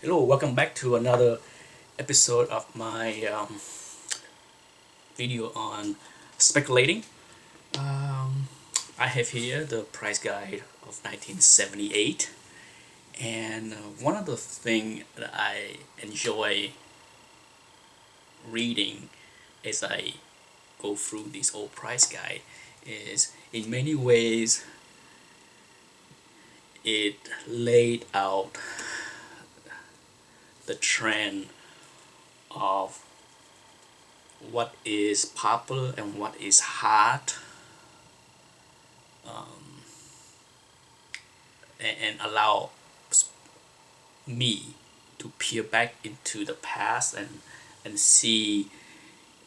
Hello, welcome back to another episode of my video on speculating. Um, I have here the price guide of 1978, and one of the things that I enjoy reading as I go through this old price guide is in many ways it laid out the trend of what is popular and what is hot, and allow me to peer back into the past and see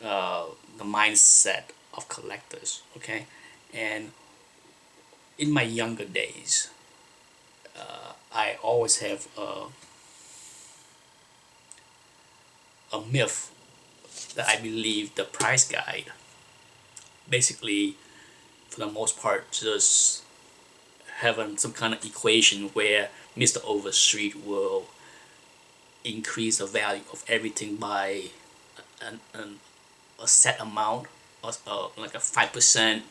uh, the mindset of collectors. Okay, and in my younger days, I always have a myth that I believe the price guide basically, for the most part, just having some kind of equation where Mr. Overstreet will increase the value of everything by a set amount, like a 5%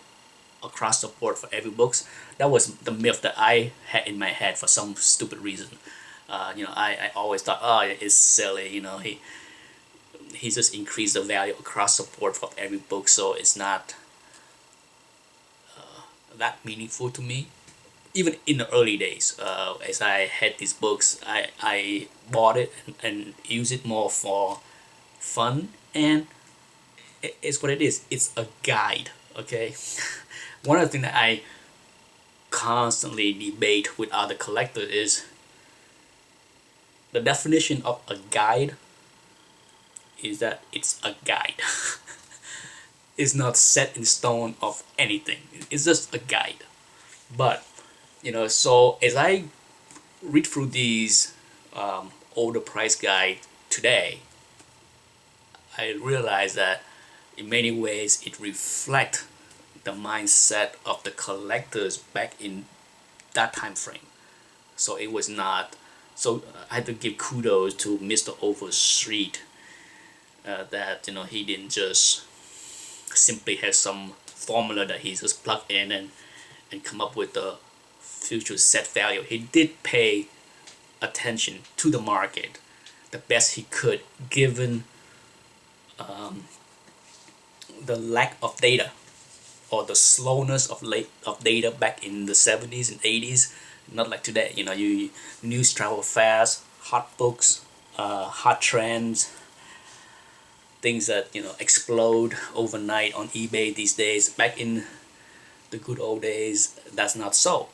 across the board for every books. That was the myth that I had in my head for some stupid reason. I always thought, oh, it's silly. He just increased the value across the board for every book, so it's not that meaningful to me. Even in the early days, as I had these books, I bought it and used it more for fun, and it's what it is. It's a guide, okay? One of the things that I constantly debate with other collectors is the definition of a guide is that it's a guide. It's not set in stone of anything. It's just a guide. But so as I read through these older price guide today, I realize that in many ways it reflects the mindset of the collectors back in that time frame. So it was not. So I had to give kudos to Mr. Overstreet, that he didn't just simply have some formula that he just plugged in and come up with the future set value. He did pay attention to the market the best he could, given the lack of data or the slowness of data back in the 70s and 80s. Not like today. You news travel fast, hot books, hot trends, things that explode overnight on eBay these days. Back in the good old days, that's not so.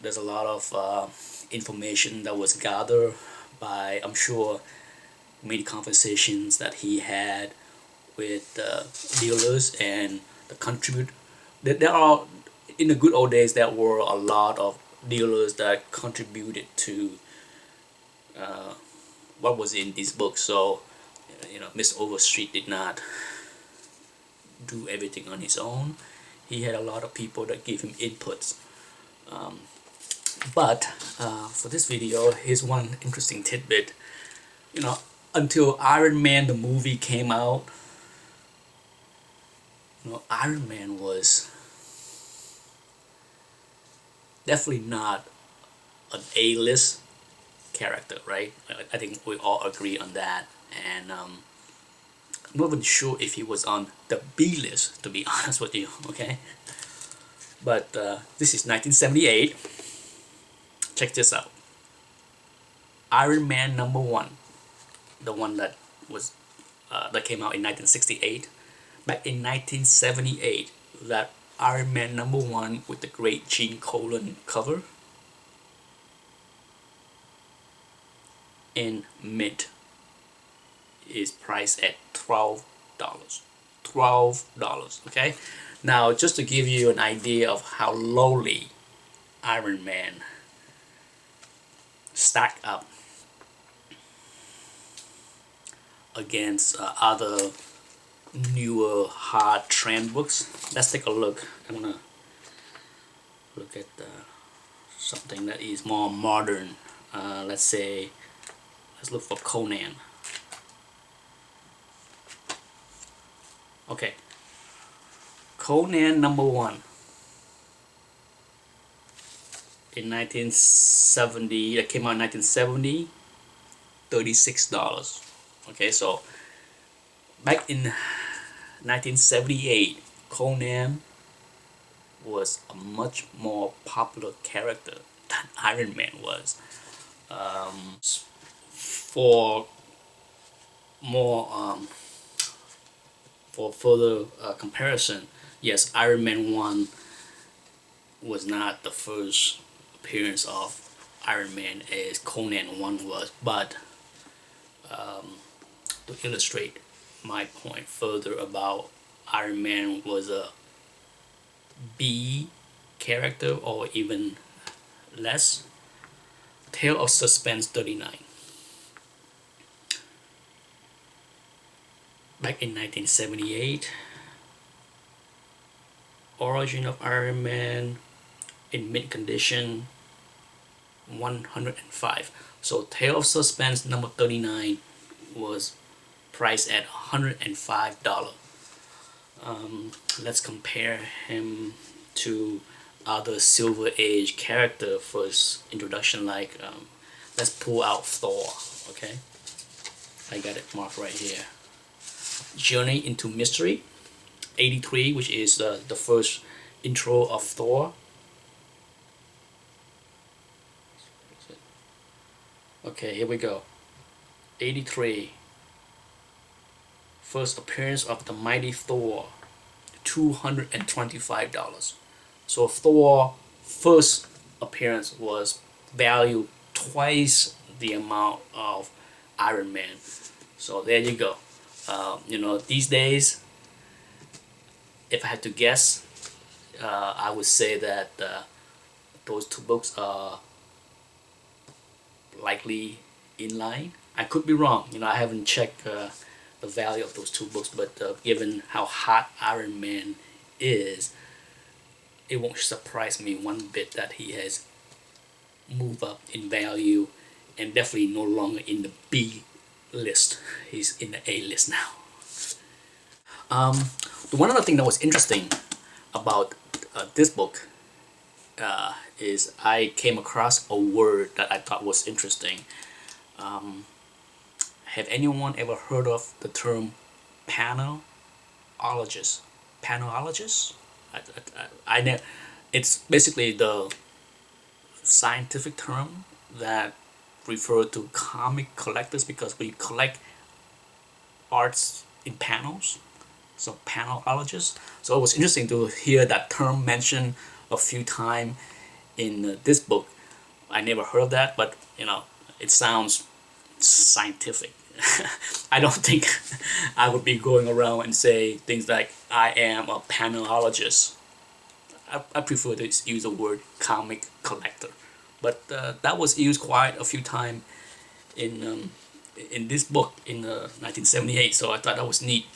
There's a lot of information that was gathered by, I'm sure, many conversations that he had with dealers and the contribute. There are, in the good old days, there were a lot of dealers that contributed to what was in these books. So Mr. Overstreet did not do everything on his own. He had a lot of people that gave him inputs. But for this video, here's one interesting tidbit. You know, until Iron Man the movie came out, Iron Man was definitely not an A-list character, right? I think we all agree on that. And I'm not even sure if he was on the B list, to be honest with you, okay? But this is 1978. Check this out. Iron Man #1, the one that was that came out in 1968. Back in 1978, that Iron Man #1 with the great Gene Colan cover in mint is priced at $12. $12, okay? Now, just to give you an idea of how lowly Iron Man stack up against other newer hard trend books. Let's take a look. I'm gonna look at something that is more modern. Let's say Let's look for Conan. Okay, Conan #1 in 1970. That came out in 1970. $36. Okay, so back in 1978, Conan was a much more popular character than Iron Man was. For more for further comparison, yes, Iron Man 1 was not the first appearance of Iron Man as Conan 1 was, but to illustrate my point further about Iron Man was a B character or even less. Tale of Suspense 39. Back in 1978, Origin of Iron Man in mint condition 105. So Tale of Suspense number 39 was priced at $105. Let's compare him to other Silver Age character first introduction, like let's pull out Thor. Okay, I got it marked right here. Journey into Mystery 83, which is the first intro of Thor. Okay, here we go. 83. First appearance of the mighty Thor, $225. So Thor first appearance was valued twice the amount of Iron Man. So there you go. These days, if I had to guess, I would say that those two books are likely in line. I could be wrong. I haven't checked the value of those two books, but given how hot Iron Man is, it won't surprise me one bit that he has moved up in value and definitely no longer in the B list. He's in the A list now. The one other thing that was interesting about this book is I came across a word that I thought was interesting. Have anyone ever heard of the term panelologist? Panelologist? It's basically the scientific term that refer to comic collectors, because we collect arts in panels. So panelologist. So it was interesting to hear that term mentioned a few times in this book. I never heard of that, but it sounds scientific. I don't think I would be going around and say things like I am a panelologist. I prefer to use the word comic collector, but that was used quite a few times in this book in 1978. So I thought that was neat.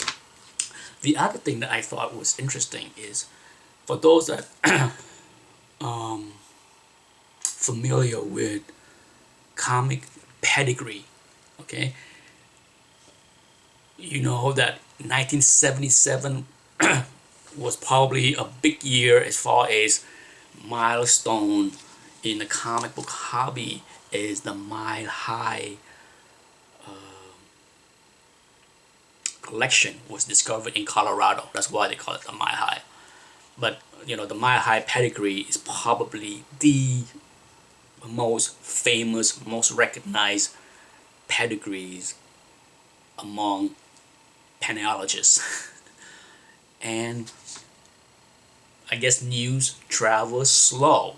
The other thing that I thought was interesting is, for those that familiar with comic pedigree, okay, you know that 1977 was probably a big year as far as milestone in the comic book hobby, is the Mile High collection was discovered in Colorado. That's why they call it the Mile High. But the Mile High pedigree is probably the most famous, most recognized pedigrees among panelologists. And I guess news travels slow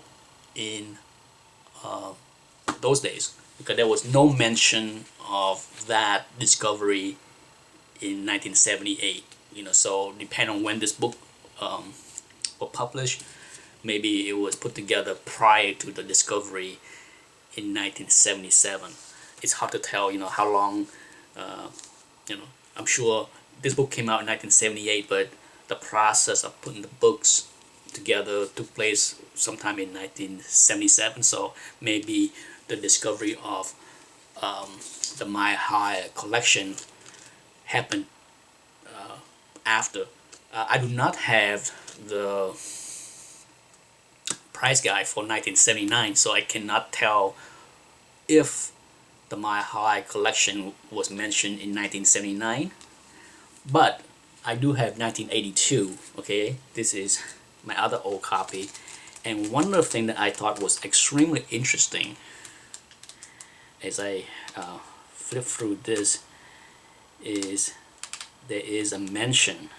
in those days, because there was no mention of that discovery in 1978. So depending on when this book was published, maybe it was put together prior to the discovery in 1977. It's hard to tell, how long. I'm sure this book came out in 1978, but the process of putting the books together took place sometime in 1977. So maybe the discovery of the My High collection happened after. I do not have the price guide for 1979, so I cannot tell if the My High collection was mentioned in 1979. But I do have 1982. Okay, this is my other old copy, and one of the things that I thought was extremely interesting as I flip through this is there is a mention.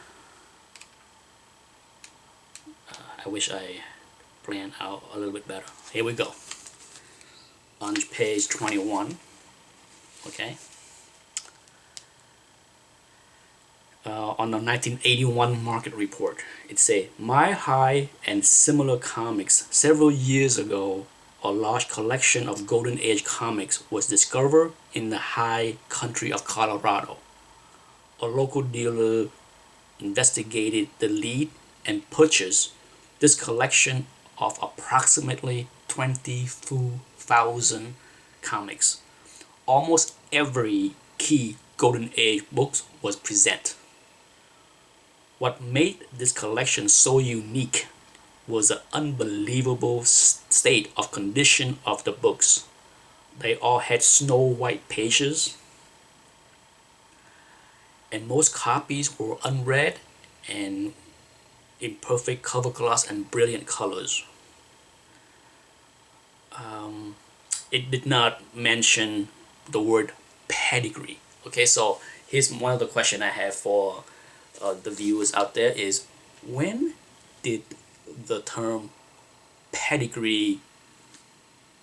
I wish I planned out a little bit better. Here we go. On page 21. Okay. On the 1981 market report, it said, My High and similar comics. Several years ago, a large collection of Golden Age comics was discovered in the high country of Colorado. A local dealer investigated the lead and purchased this collection of approximately 22,000 comics. Almost every key Golden Age book was present. What made this collection so unique was the unbelievable state of condition of the books. They all had snow white pages, and most copies were unread and in perfect cover gloss and brilliant colors. It did not mention the word pedigree. Okay, so here's one of the questions I have for the viewers out there is, when did the term pedigree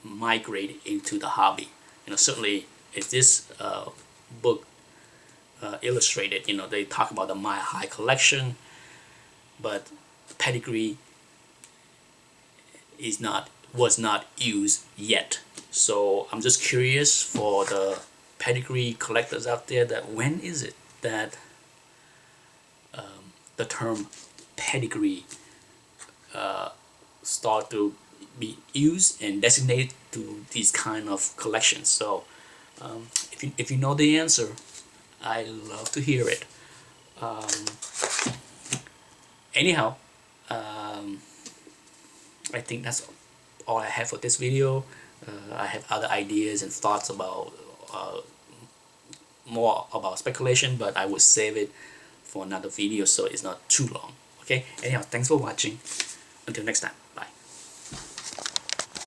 migrate into the hobby? Certainly, if this book illustrated, they talk about the My High collection, but pedigree was not used yet. So I'm just curious for the pedigree collectors out there, that when is it that the term pedigree start to be used and designated to these kind of collections. So if you know the answer, I love to hear it. Anyhow, I think that's all I have for this video. I have other ideas and thoughts about more about speculation, but I will save it for another video so it's not too long. Okay, anyhow, thanks for watching. Until next time.